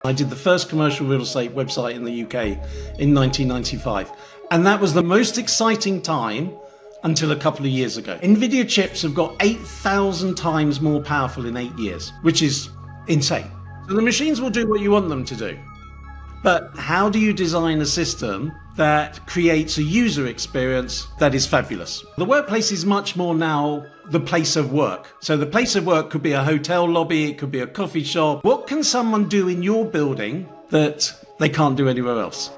I did the first commercial real estate website in the UK in 1995. And that was the most exciting time until a couple of years ago. NVIDIA chips have got 8,000 times more powerful in 8 years, which is insane. So the machines will do what you want them to do. But how do you design a system that creates a user experience that is fabulous? The workplace is much more now the place of work. So the place of work could be a hotel lobby, it could be a coffee shop. What can someone do in your building that they can't do anywhere else?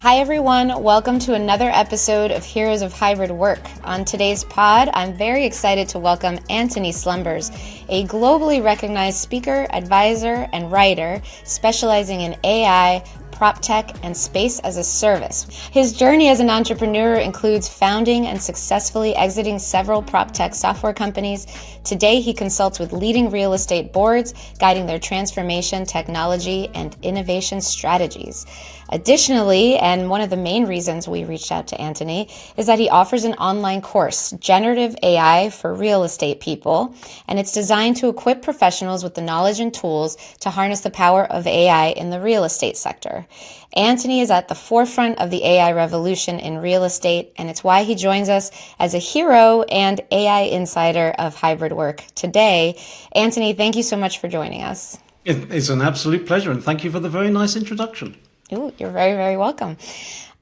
Hi everyone, welcome to another episode of Heroes of Hybrid Work. On today's pod, I'm very excited to welcome Antony Slumbers, a globally recognized speaker, advisor, and writer specializing in AI, prop tech, and space as a service. His journey as an entrepreneur includes founding and successfully exiting several prop tech software companies. Today, he consults with leading real estate boards, guiding their transformation, technology, and innovation strategies. Additionally, and one of the main reasons we reached out to Antony is that he offers an online course, Generative AI for Real Estate People, and it's designed to equip professionals with the knowledge and tools to harness the power of AI in the real estate sector. Antony is at the forefront of the AI revolution in real estate, and it's why he joins us as a hero and AI insider of hybrid work today. Antony, thank you so much for joining us. It's an absolute pleasure, and thank you for the very nice introduction. Ooh, you're very, very welcome.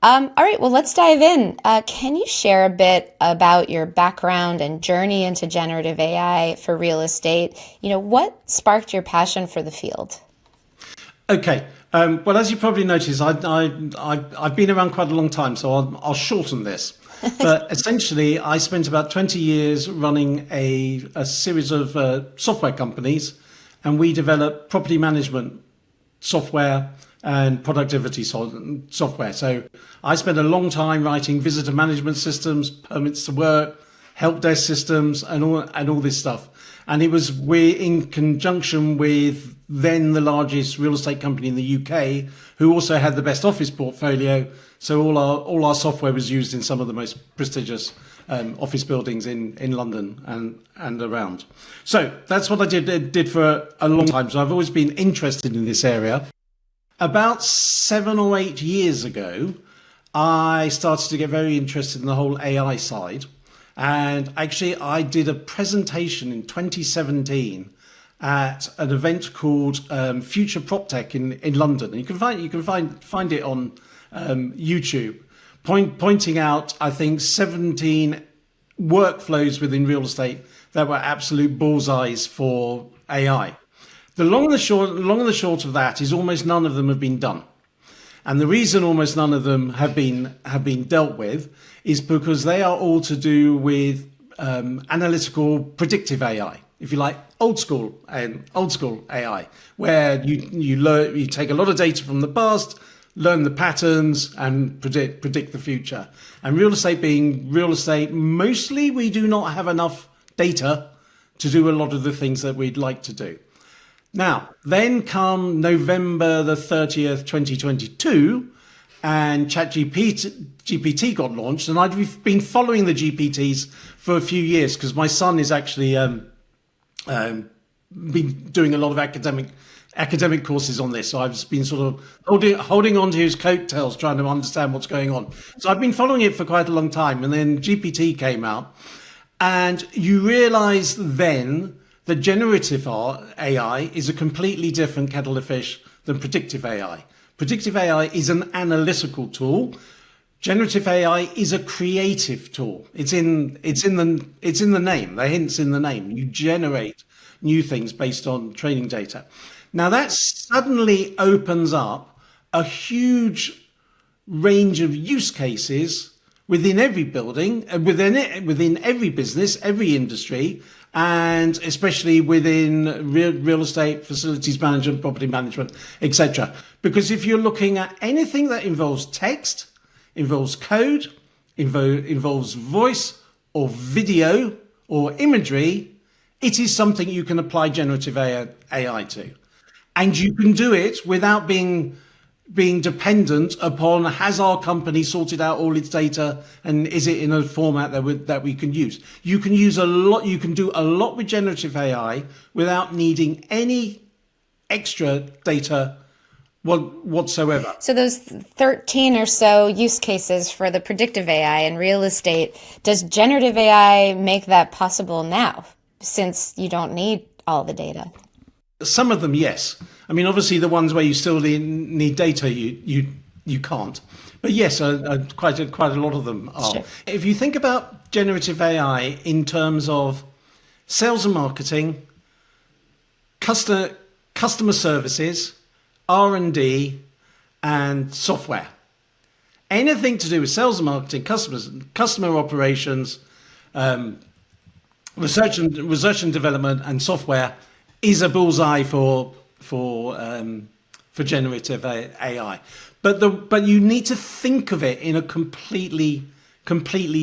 All right, well, let's dive in. Can you share a bit about your background and journey into generative AI for real estate? What sparked your passion for the field? Okay. Well, as you probably noticed, I've been around quite a long time, so I'll shorten this. But essentially, I spent about 20 years running a series of software companies, and we developed property management software and productivity software. So I spent a long time writing visitor management systems, permits to work, help desk systems, and all this stuff. And we're in conjunction with then the largest real estate company in the UK, who also had the best office portfolio. So all our software was used in some of the most prestigious office buildings in London and around. So that's what I did for a long time. So I've always been interested in this area. About 7 or 8 years ago, I started to get very interested in the whole AI side. And actually, I did a presentation in 2017 at an event called Future Prop Tech in London. And you can find it on YouTube, pointing out, I think, 17 workflows within real estate that were absolute bullseyes for AI. The long and the short of that is almost none of them have been done. And the reason almost none of them have been dealt with is because they are all to do with analytical predictive AI, if you like, old school AI, where you take a lot of data from the past, learn the patterns, and predict the future. And real estate being real estate, mostly we do not have enough data to do a lot of the things that we'd like to do. Now, then come November the 30th, 2022, and ChatGPT got launched, and I've been following the GPTs for a few years because my son is actually been doing a lot of academic courses on this. So I've been sort of holding on to his coattails, trying to understand what's going on. So I've been following it for quite a long time, and then GPT came out, and you realise then that generative AI is a completely different kettle of fish than predictive AI. Predictive AI is an analytical tool. Generative AI is a creative tool. It's in the name. The hint's in the name. You generate new things based on training data. Now that suddenly opens up a huge range of use cases within every building, within every business, every industry, and especially within real estate, facilities management, property management, etc. Because if you're looking at anything that involves text, involves code, involves voice or video or imagery, it is something you can apply generative AI to. And you can do it without being being dependent upon, has our company sorted out all its data and is it in a format that we can use. You can use a lot, you can do a lot with generative AI without needing any extra data whatsoever. So those 13 or so use cases for the predictive AI in real estate, does generative AI make that possible now, since you don't need all the data? Some of them, yes. I mean, obviously, the ones where you still need data, you can't. But yes, quite a lot of them are. Sure. If you think about generative AI in terms of sales and marketing, customer services, R&D, and software, anything to do with sales and marketing, customer operations, research and development, and software is a bullseye for generative AI. But you need to think of it in a completely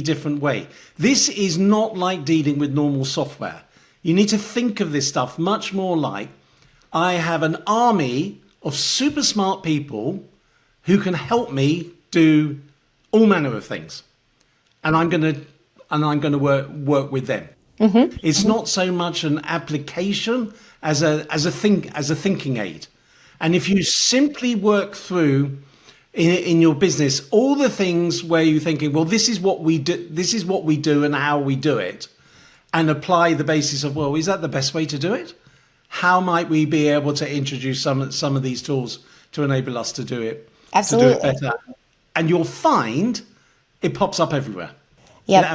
different way. This is not like dealing with normal software. You need to think of this stuff much more like, I have an army of super smart people who can help me do all manner of things, and I'm going to work with them. Mm-hmm. It's not so much an application as a thinking aid. And if you simply work through in your business all the things where you're thinking, well, this is what we do and how we do it, and apply the basis of, well, is that the best way to do it? How might we be able to introduce some of these tools to enable us to do it? Absolutely. To do it better? And you'll find it pops up everywhere. Yep. It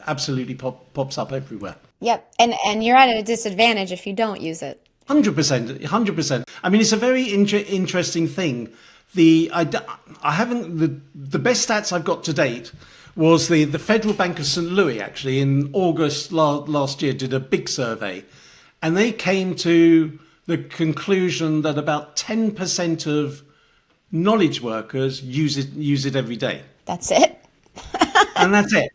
absolutely pops up everywhere. Yep. And you're at a disadvantage if you don't use it. 100%. I mean, it's a very interesting thing. The best stats I've got to date was the Federal Bank of St. Louis, actually, in August last year, did a big survey. And they came to the conclusion that about 10% of knowledge workers use it every day. That's it. And that's it.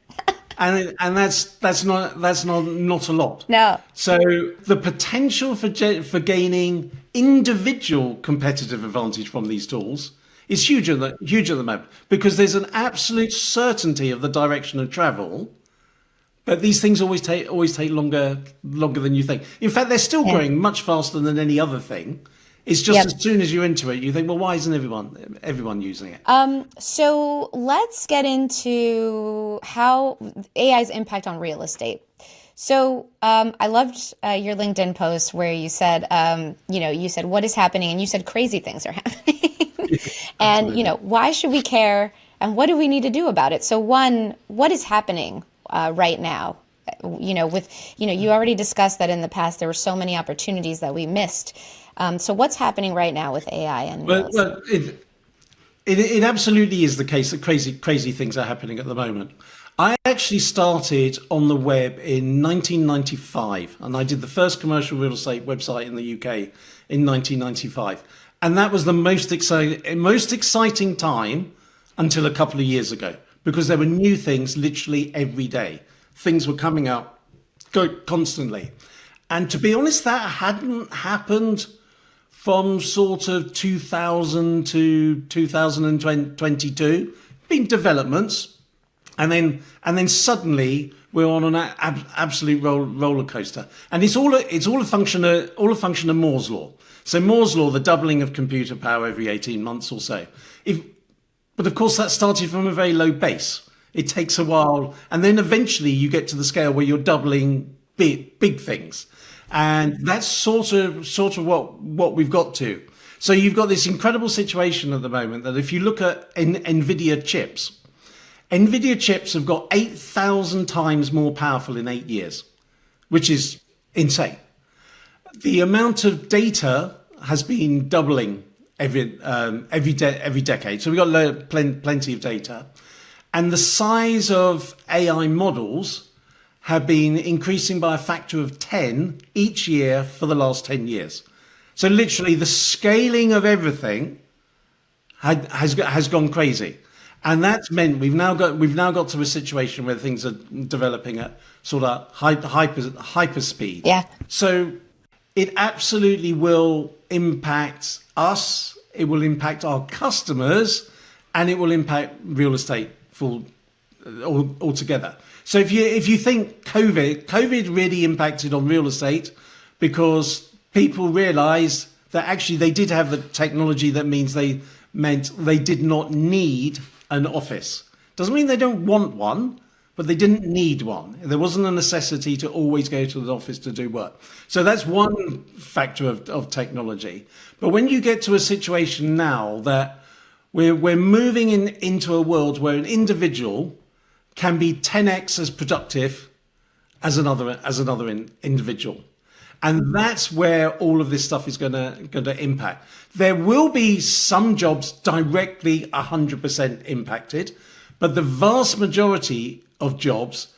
And that's not a lot. No. So the potential for gaining individual competitive advantage from these tools is huge at the moment, because there's an absolute certainty of the direction of travel. But these things always take longer than you think. In fact, they're still growing much faster than any other thing. It's just as soon as you're into it, you think, well, why isn't everyone using it? So let's get into how AI's impact on real estate. So I loved your LinkedIn post where you said, you said, what is happening? And you said crazy things are happening. And, why should we care? And what do we need to do about it? So one, what is happening right now? You already discussed that in the past, there were so many opportunities that we missed. So what's happening right now with AI and real estate? Well, it absolutely is the case that crazy things are happening at the moment. I actually started on the web in 1995, and I did the first commercial real estate website in the UK in 1995. And that was the most exciting time until a couple of years ago, because there were new things literally every day. Things were coming out constantly. And to be honest, that hadn't happened from sort of 2000 to 2022. Been developments. And then suddenly we're on an absolute roller coaster. And it's all a function of Moore's law. So Moore's law, the doubling of computer power every 18 months or so. But of course, that started from a very low base. It takes a while, and then eventually you get to the scale where you're doubling big things, and that's sort of what we've got to. So you've got this incredible situation at the moment that if you look at NVIDIA chips have got 8,000 times more powerful in 8 years, which is insane. The amount of data has been doubling every decade. So we've got plenty of data. And the size of AI models have been increasing by a factor of 10 each year for the last 10 years. So literally the scaling of everything has gone crazy. And that's meant we've now got to a situation where things are developing at sort of hyper speed. Yeah. So it absolutely will impact us it will impact our customers, and it will impact real estate altogether. So if you think COVID really impacted on real estate because people realized that actually they did have the technology that meant they did not need an office. Doesn't mean they don't want one, but they didn't need one. There wasn't a necessity to always go to the office to do work. So that's one factor of technology. But when you get to a situation now that we're moving into a world where an individual can be 10x as productive as another individual. And that's where all of this stuff is going to impact. There will be some jobs directly 100% impacted, but the vast majority of jobs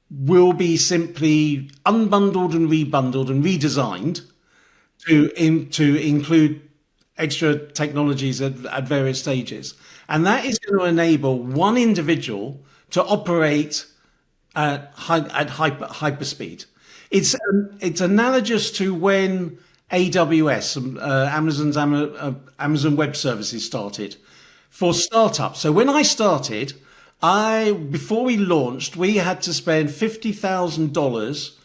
will be simply unbundled and rebundled and redesigned to include extra technologies at various stages. And that is going to enable one individual to operate at hyperspeed. It's analogous to when AWS, Amazon Web Services, started for startups. So when I started, before we launched, we had to spend $50,000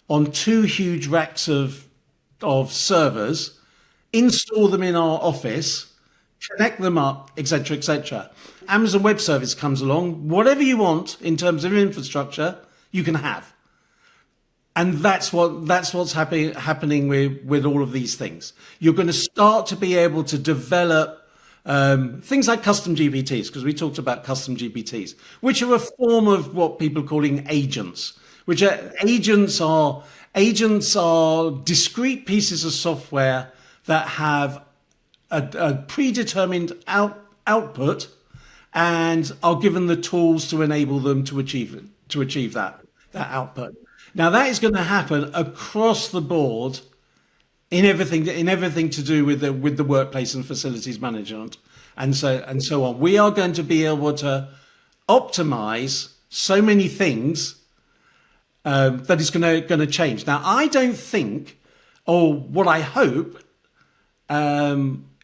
on 2 huge racks of servers, install them in our office, connect them up, etc., etc. Amazon Web Service comes along, whatever you want in terms of infrastructure, you can have. And that's what's happening with all of these things. You're going to start to be able to develop things like custom GPTs, because we talked about custom GPTs, which are a form of what people are calling agents. Agents are discrete pieces of software that have a predetermined output and are given the tools to enable them to achieve that output. Now that is going to happen across the board in everything to do with the workplace and facilities management and so on. We are going to be able to optimize so many things that is going to change. Now I don't think, or what I hope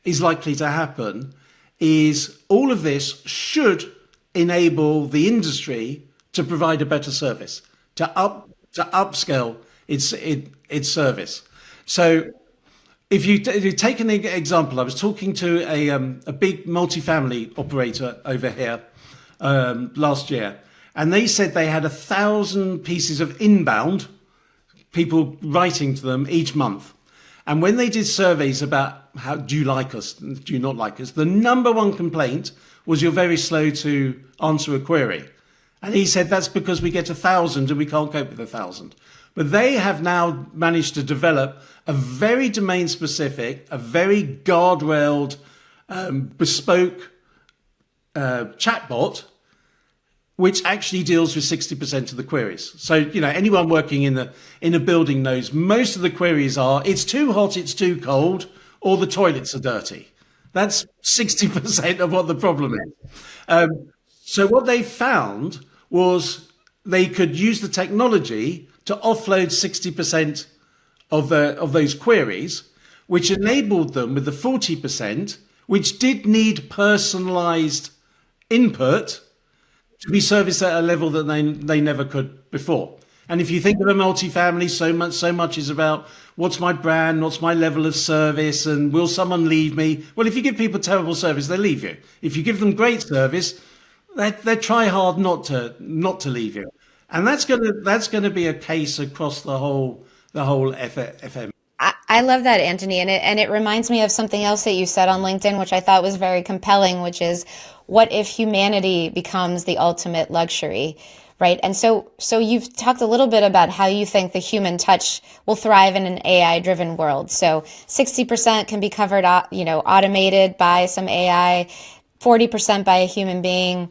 is likely to happen, is all of this should enable the industry to provide a better service, to upscale its service. So if you take an example, I was talking to a big multifamily operator over here last year, and they said they had 1,000 pieces of inbound people writing to them each month. And when they did surveys about how do you like us, do you not like us, the number one complaint was you're very slow to answer a query. And he said that's because we get 1,000 and we can't cope with 1,000. But they have now managed to develop a very domain specific, a very guardrailed, bespoke chatbot, which actually deals with 60% of the queries. So, anyone working in a building knows most of the queries are, it's too hot, it's too cold, or the toilets are dirty. That's 60% of what the problem is. So what they found was they could use the technology to offload 60% of those queries, which enabled them with the 40%, which did need personalized input, to be serviced at a level that they never could before. And if you think of a multifamily, so much is about what's my brand, what's my level of service, and will someone leave me? Well, if you give people terrible service, they leave you. If you give them great service, they try hard not to leave you. And that's gonna be a case across the whole FM. I love that, Antony, and it reminds me of something else that you said on LinkedIn, which I thought was very compelling, which is, what if humanity becomes the ultimate luxury, right? And so you've talked a little bit about how you think the human touch will thrive in an AI-driven world. So 60% can be covered, automated by some AI, 40% by a human being.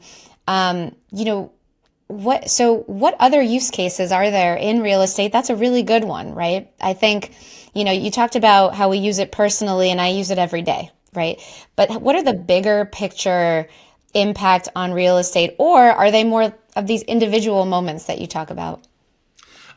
What other use cases are there in real estate? That's a really good one, right? I think, you talked about how we use it personally, and I use it every day, right? But what are the bigger picture impact on real estate, or are they more of these individual moments that you talk about?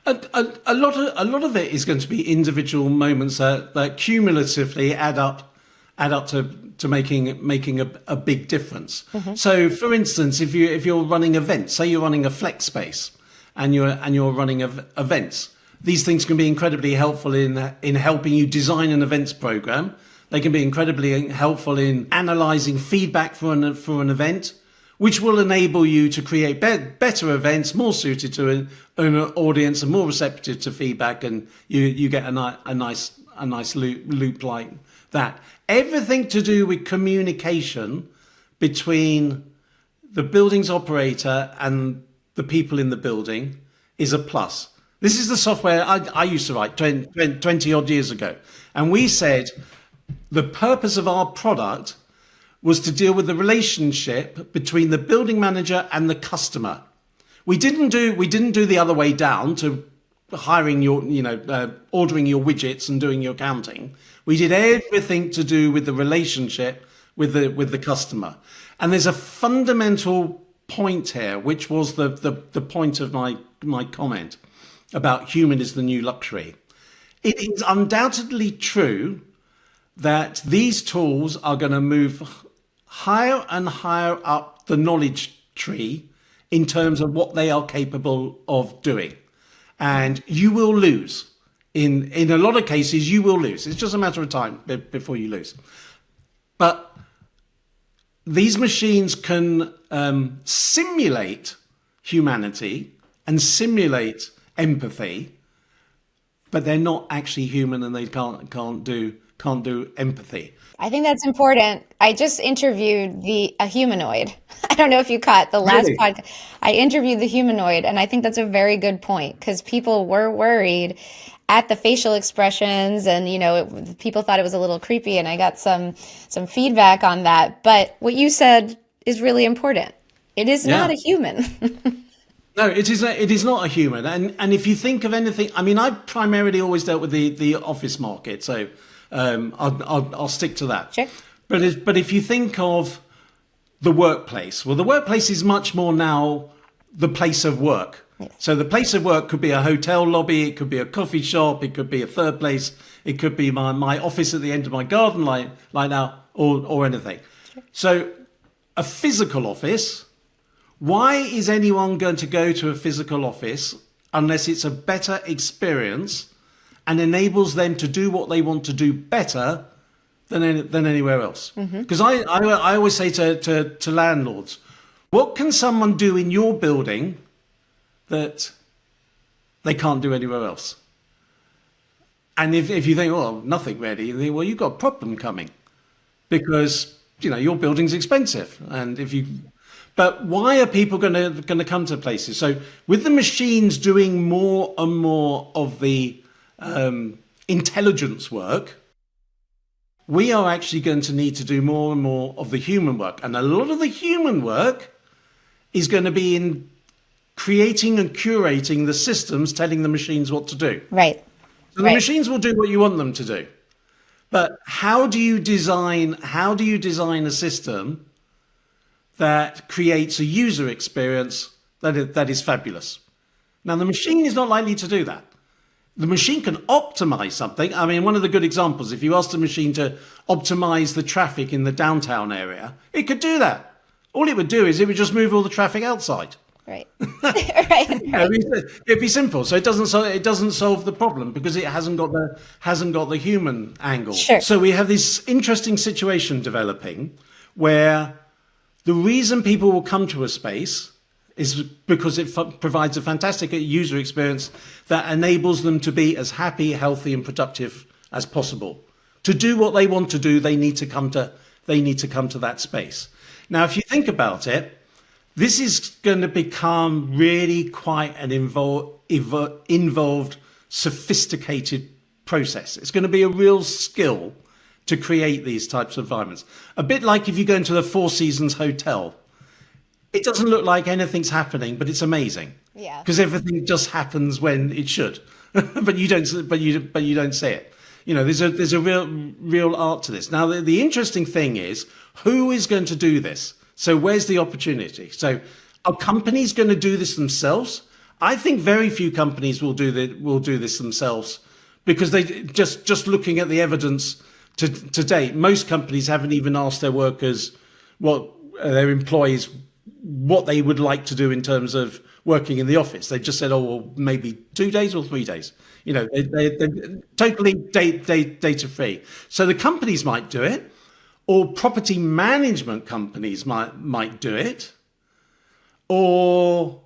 A lot of it is going to be individual moments that cumulatively add up add up to making a big difference. So, for instance, if you're running events, say you're running a flex space, and you're running events, these things can be incredibly helpful in helping you design an events program. They can be incredibly helpful in analyzing feedback for an event, which will enable you to create better events, more suited to an audience and more receptive to feedback, and you get a nice loop like that. Everything to do with communication between the building's operator and the people in the building is a plus. This is the software I used to write 20 odd years ago. And we said the purpose of our product was to deal with the relationship between the building manager and the customer. We didn't do the other way down to hiring ordering your widgets and doing your accounting. We did everything to do with the relationship with the customer. And there's a fundamental point here, which was the point of my comment about human is the new luxury. It is undoubtedly true that these tools are going to move higher and higher up the knowledge tree in terms of what they are capable of doing. And you will lose. In a lot of cases, you will lose. It's just a matter of time before you lose. But these machines can simulate humanity and simulate empathy, but they're not actually human, and they can't do empathy. I think that's important. I just interviewed a humanoid. I don't know if you caught the last Really? podcast. I interviewed the humanoid, and I think that's a very good point, because people were worried at the facial expressions, and people thought it was a little creepy, and I got some feedback on that. But what you said is really important. It is not a human. No, it is not a human. And if you think of anything, I mean, I've primarily always dealt with the office market, so I'll stick to that. Sure. But if you think of the workplace, well, the workplace is much more now the place of work. Yes. So the place of work could be a hotel lobby, it could be a coffee shop, it could be a third place, it could be my office at the end of my garden, like now, or anything. Sure. So a physical office. Why is anyone going to go to a physical office unless it's a better experience and enables them to do what they want to do better than anywhere else? Because I always say to landlords, what can someone do in your building that they can't do anywhere else? And if you think, well, nothing really, you think, well, you've got a problem coming, because your building's expensive, and but why are people going to come to places? So with the machines doing more and more of the intelligence work, we are actually going to need to do more and more of the human work. And a lot of the human work is going to be in creating and curating the systems, telling the machines what to do. Right. So the machines will do what you want them to do. But how do you design a system that creates a user experience that is fabulous? Now, the machine is not likely to do that. The machine can optimize something. I mean, one of the good examples, if you asked the machine to optimize the traffic in the downtown area, it could do that. All it would do is it would just move all the traffic outside. Right. Right. It'd be simple. So it doesn't solve the problem because it hasn't got the human angle. Sure. So we have this interesting situation developing where the reason people will come to a space is because it provides a fantastic user experience that enables them to be as happy, healthy, and productive as possible. To do what they want to do, they need to come to that space. Now, if you think about it, this is going to become really quite an involved, sophisticated process. It's going to be a real skill to create these types of environments. A bit like if you go into the Four Seasons Hotel. It doesn't look like anything's happening, but it's amazing. Yeah. Because everything just happens when it should, but you don't see it. There's a real art to this. Now, the interesting thing is, who is going to do this? So where's the opportunity? So are companies going to do this themselves? I think very few companies will do this themselves, because they just looking at the evidence to date, most companies haven't even asked their workers their employees what they would like to do in terms of working in the office. They just said, oh, well, maybe 2 days or 3 days. They're totally data free. So the companies might do it, or property management companies might do it, or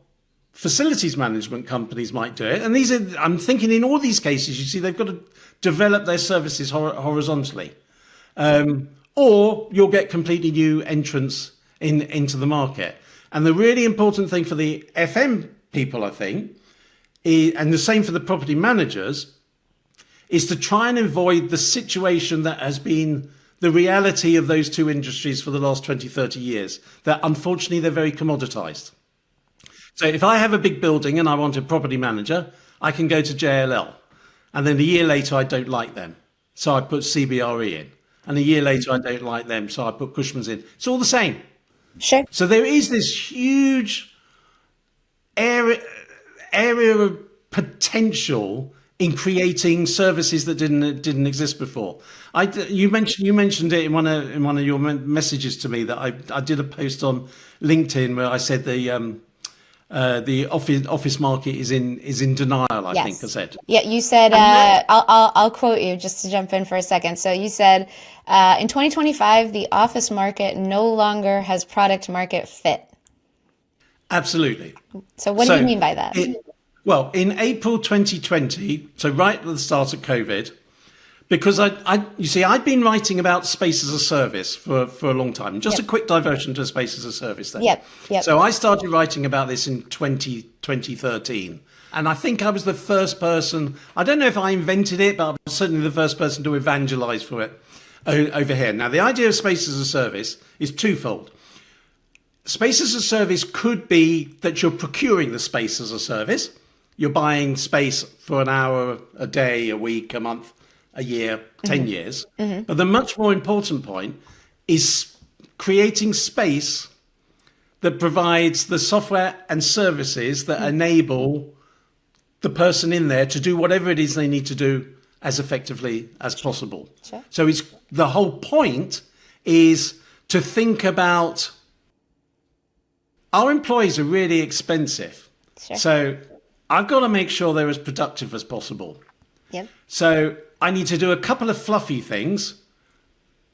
facilities management companies might do it. And I'm thinking in all these cases, you see, they've got to develop their services horizontally. Or you'll get completely new entrants into the market. And the really important thing for the FM people, I think, and the same for the property managers, is to try and avoid the situation that has been the reality of those two industries for the last 20, 30 years, that unfortunately they're very commoditized. So if I have a big building and I want a property manager, I can go to JLL. And then a year later, I don't like them. So I put CBRE in. And a year later, I don't like them. So I put Cushman's in. It's all the same. Sure. So there is this huge area of potential in creating services that didn't exist before. You mentioned it in one of your messages to me that I did a post on LinkedIn where I said the office market is in denial. I think I said. Yeah, you said. I'll quote you just to jump in for a second. So you said, in 2025, the office market no longer has product market fit. Absolutely. So what do you mean by that? Well, in April 2020, so right at the start of COVID, because I'd been writing about space as a service for a long time. Just a quick diversion to space as a service then. Yep. So I started writing about this in 2013. And I think I was the first person, I don't know if I invented it, but I was certainly the first person to evangelize for it over here. Now, the idea of space as a service is twofold. Space as a service could be that you're procuring the space as a service. You're buying space for an hour, a day, a week, a month, a year, 10 years. Mm-hmm. But the much more important point is creating space that provides the software and services that enable the person in there to do whatever it is they need to do as effectively as possible. Sure. So the whole point is to think about our employees are really expensive. Sure. So I've got to make sure they're as productive as possible. Yep. So I need to do a couple of fluffy things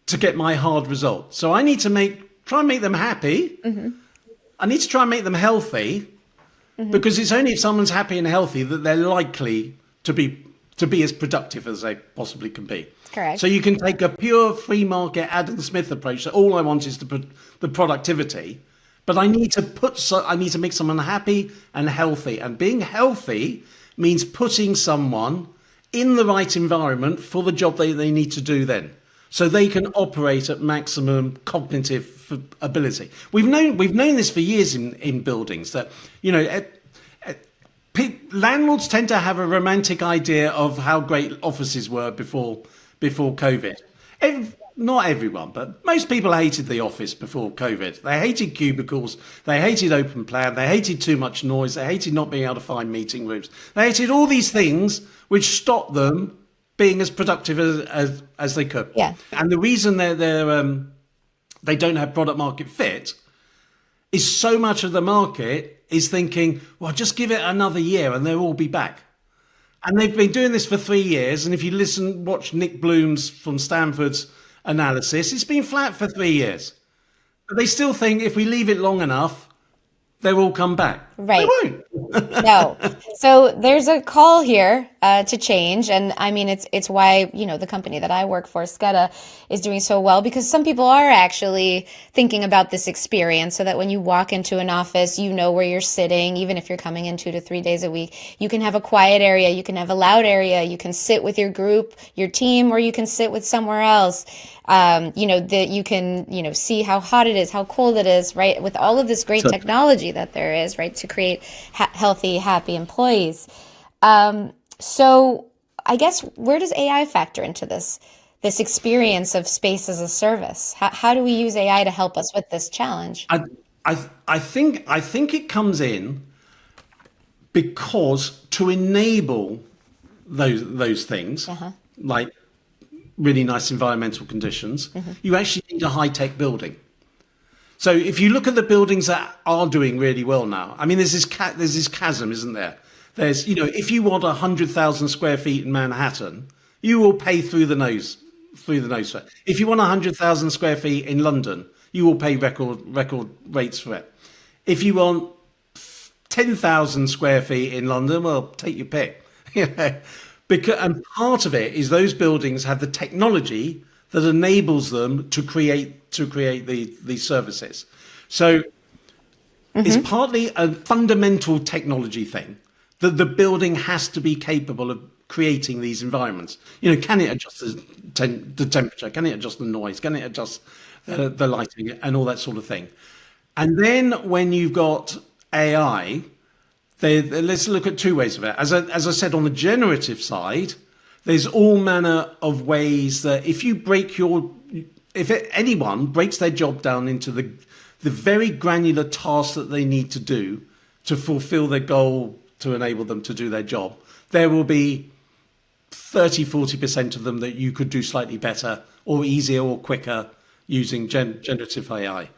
to get my hard result. So I need to try and make them happy. Mm-hmm. I need to try and make them healthy, because it's only if someone's happy and healthy that they're likely to be as productive as they possibly can be. Correct. So you can take a pure free market Adam Smith approach that all I want is the productivity, but I need to make someone happy and healthy. And being healthy means putting someone in the right environment for the job they need to do then, so they can operate at maximum cognitive ability. We've known this for years in buildings that, landlords tend to have a romantic idea of how great offices were before COVID. Not everyone, but most people hated the office before COVID. They hated cubicles, they hated open plan, they hated too much noise, they hated not being able to find meeting rooms. They hated all these things which stopped them being as productive as they could. Yeah. And the reason they don't have product market fit is so much of the market is thinking, well, just give it another year and they'll all be back. And they've been doing this for 3 years. And if you watch Nick Bloom's from Stanford's analysis, it's been flat for 3 years. But they still think if we leave it long enough, they will come back. Right. They won't. No. So there's a call here to change. And I mean, it's why, the company that I work for, Skeda, is doing so well, because some people are actually thinking about this experience so that when you walk into an office, you know where you're sitting. Even if you're coming in 2 to 3 days a week, you can have a quiet area, you can have a loud area, you can sit with your group, your team, or you can sit with somewhere else. That you can, see how hot it is, how cold it is, right? With all of this great technology that there is, right, to create healthy, happy employees. So I guess, where does AI factor into this experience of space as a service? How do we use AI to help us with this challenge? I think it comes in because to enable those things, like really nice environmental conditions, you actually need a high-tech building. So if you look at the buildings that are doing really well now, I mean, there's this chasm, isn't there? There's, if you want 100,000 square feet in Manhattan, you will pay through the nose for it. If you want 100,000 square feet in London, you will pay record rates for it. If you want 10,000 square feet in London, well, take your pick. And part of it is those buildings have the technology that enables them to create these services. So it's partly a fundamental technology thing that the building has to be capable of creating these environments. Can it adjust the temperature? Can it adjust the noise? Can it adjust the lighting and all that sort of thing? And then when you've got AI, let's look at two ways of it. As I said, on the generative side, there's all manner of ways that if anyone breaks their job down into the very granular tasks that they need to do to fulfill their goal to enable them to do their job, there will be 30-40% of them that you could do slightly better or easier or quicker using generative AI.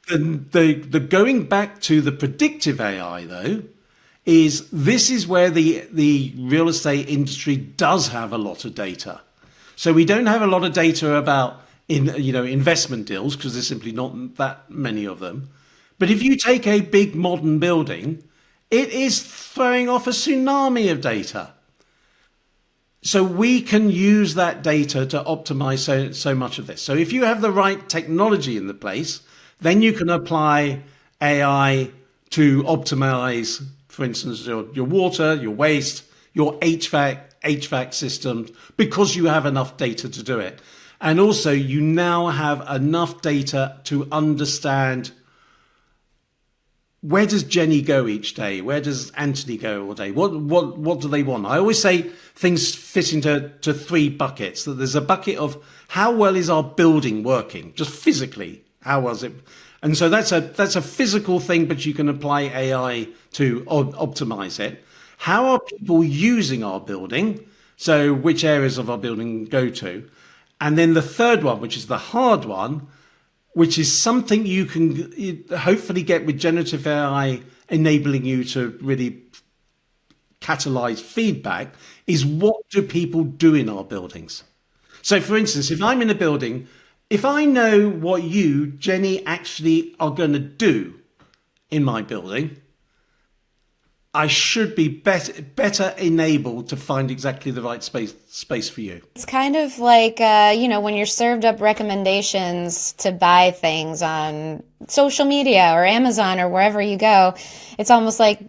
The going back to the predictive AI, though, this is where the real estate industry does have a lot of data. So we don't have a lot of data about investment deals because there's simply not that many of them. But if you take a big modern building, it is throwing off a tsunami of data. So we can use that data to optimize so much of this. So if you have the right technology in the place, then you can apply AI to optimize, for instance, your water, your waste, your HVAC systems, because you have enough data to do it. And also you now have enough data to understand, where does Jenny go each day? Where does Antony go all day? What do they want? I always say things fit into three buckets. That there's a bucket of how well is our building working, just physically, how was it? And so that's a physical thing, but you can apply AI to optimize it. How are people using our building? So which areas of our building go to? And then the third one, which is the hard one, which is something you can hopefully get with generative AI enabling you to really catalyze feedback, is what do people do in our buildings? So for instance, if I'm in a building, if I know what you, Jenny, actually are going to do in my building, I should be better enabled to find exactly the right space for you. It's kind of like, when you're served up recommendations to buy things on social media or Amazon or wherever you go, it's almost like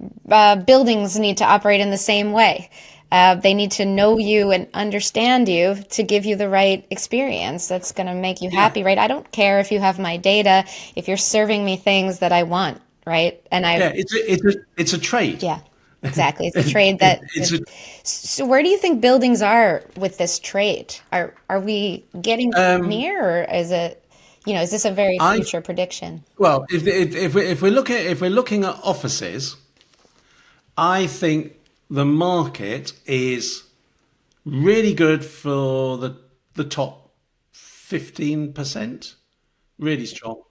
buildings need to operate in the same way. They need to know you and understand you to give you the right experience that's going to make you happy, right? I don't care if you have my data, if you're serving me things that I want. Right. And it's a trade. Yeah, exactly. It's a trade that so where do you think buildings are with this trade? Are we getting near, or is it, is this a very future prediction? Well, if we're looking at offices, I think the market is really good for the top 15%, really strong.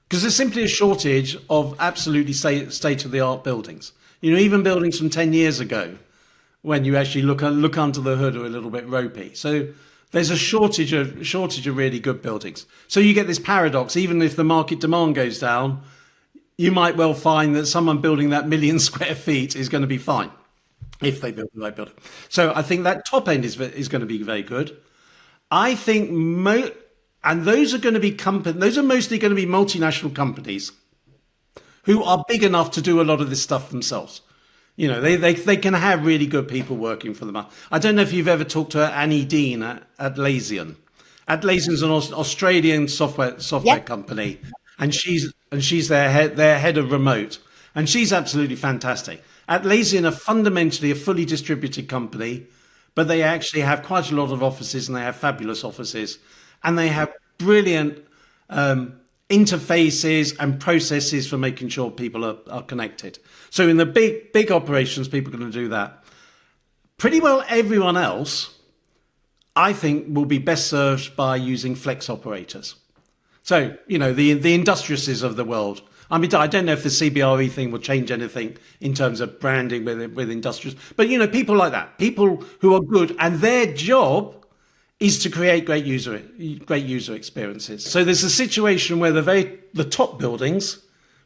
Because there's simply a shortage of absolutely state-of-the-art buildings. Even buildings from 10 years ago, when you actually look under the hood, are a little bit ropey. So there's a shortage of really good buildings. So you get this paradox. Even if the market demand goes down, you might well find that someone building that 1 million square feet is going to be fine if they build the right building. So I think that top end is going to be very good. I think and those are going to be those are mostly going to be multinational companies who are big enough to do a lot of this stuff themselves. They can have really good people working for them. I don't know if you've ever talked to Annie Dean at Atlassian. Atlassian's an Australian software company, and she's their head of remote, and she's absolutely fantastic. Atlassian are fundamentally a fully distributed company, but they actually have quite a lot of offices, and they have fabulous offices. And they have brilliant interfaces and processes for making sure people are connected. So in the big operations, people are going to do that. Pretty well everyone else, I think will be best served by using flex operators. So, the industrialists of the world. I mean, I don't know if the CBRE thing will change anything in terms of branding with industrialists, but people like that, people who are good, and their job is to create great user experiences. So there's a situation where the top buildings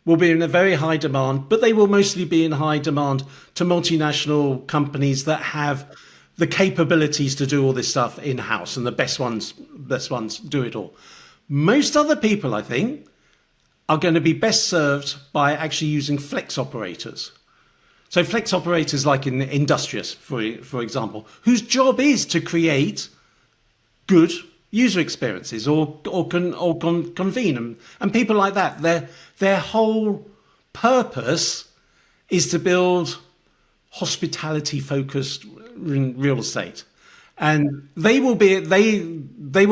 will be in a very high demand, but they will mostly be in high demand to multinational companies that have the capabilities to do all this stuff in-house, and the best ones do it all. Most other people, I think, are going to be best served by actually using flex operators. So flex operators like in industrious, for example, whose job is to create good user experiences or convene, and people like that. Their whole purpose is to build hospitality-focused real estate. And they will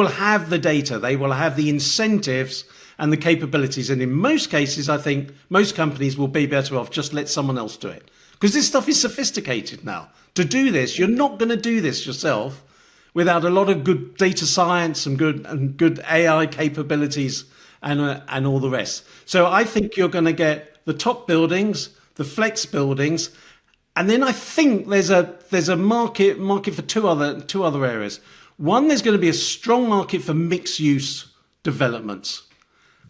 have the data, they will have the incentives and the capabilities. And in most cases, I think most companies will be better off just let someone else do it. Because this stuff is sophisticated now. To do this, you're not going to do this yourself without a lot of good data science and good AI capabilities and all the rest. So I think you're going to get the top buildings, the flex buildings, and then I think there's a market for two other areas. One, there's going to be a strong market for mixed use developments,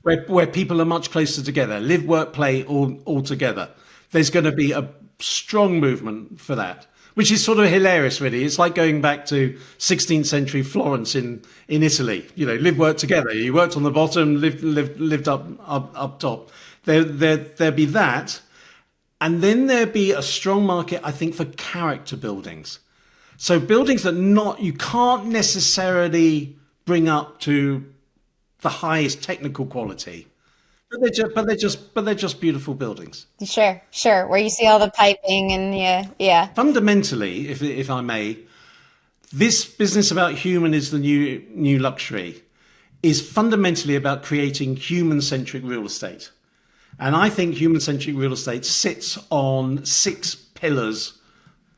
where people are much closer together, live, work, play all together. There's going to be a strong movement for that, which is sort of hilarious, really. It's like going back to 16th century Florence in Italy. Live, work together. You worked on the bottom, lived up top. There'd be that. And then there'd be a strong market, I think, for character buildings. So buildings that you can't necessarily bring up to the highest technical quality, but they're just beautiful buildings. Sure. Where you see all the piping and yeah. Fundamentally, if I may, this business about human is the new luxury is fundamentally about creating human-centric real estate. And I think human-centric real estate sits on 6 pillars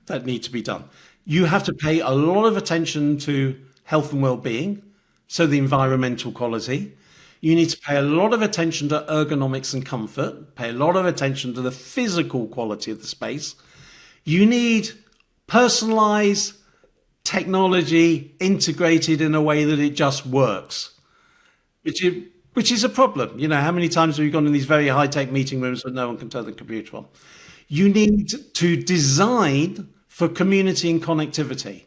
that need to be done. You have to pay a lot of attention to health and well-being, so the environmental quality. You need to pay a lot of attention to ergonomics and comfort, pay a lot of attention to the physical quality of the space. You need personalized technology integrated in a way that it just works, which is a problem. How many times have you gone in these very high-tech meeting rooms where no one can turn the computer on? You need to design for community and connectivity.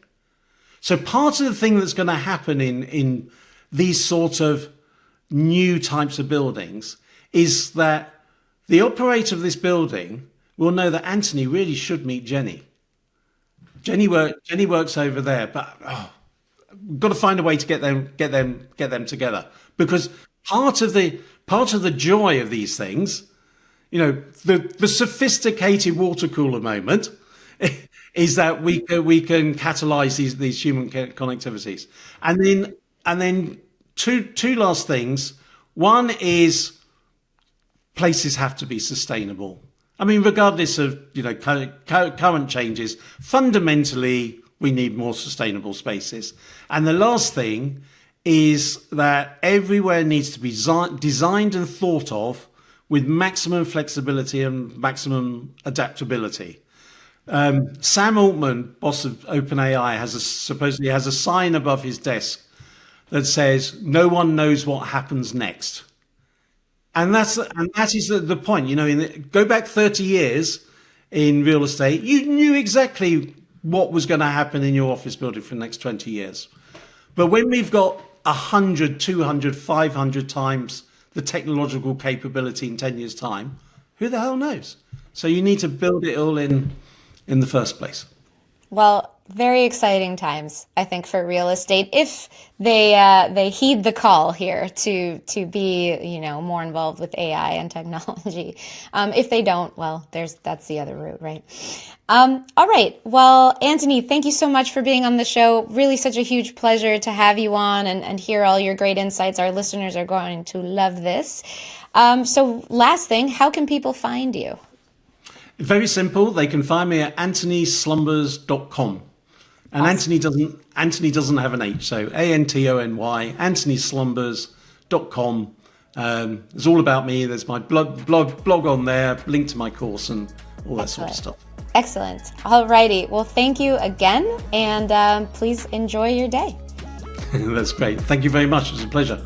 So part of the thing that's going to happen in these sort of new types of buildings is that the operator of this building will know that Antony really should meet Jenny. Jenny works over there, but we've got to find a way to get them together, because part of the joy of these things, the sophisticated water cooler moment is that we can catalyze these human connectivities. And then two last things. One is places have to be sustainable. I mean, regardless of current changes, fundamentally we need more sustainable spaces. And the last thing is that everywhere needs to be designed and thought of with maximum flexibility and maximum adaptability. Sam Altman, boss of OpenAI, supposedly has a sign above his desk that says, "No one knows what happens next." And that is the point. Go back 30 years in real estate, you knew exactly what was going to happen in your office building for the next 20 years. But when we've got 100, 200, 500 times the technological capability in 10 years' time, who the hell knows? So you need to build it all in the first place. Well, very exciting times, I think, for real estate, if they heed the call here to be more involved with AI and technology. If they don't, well, that's the other route, right? All right. Well, Antony, thank you so much for being on the show. Really such a huge pleasure to have you on and hear all your great insights. Our listeners are going to love this. So last thing, how can people find you? Very simple. They can find me at antonyslumbers.com. And Antony doesn't have an H, so Antony, AntonySlumbers.com. It's all about me. There's my blog on there, link to my course and all that sort of stuff. Excellent. Alrighty. Well, thank you again, and please enjoy your day. That's great. Thank you very much. It was a pleasure.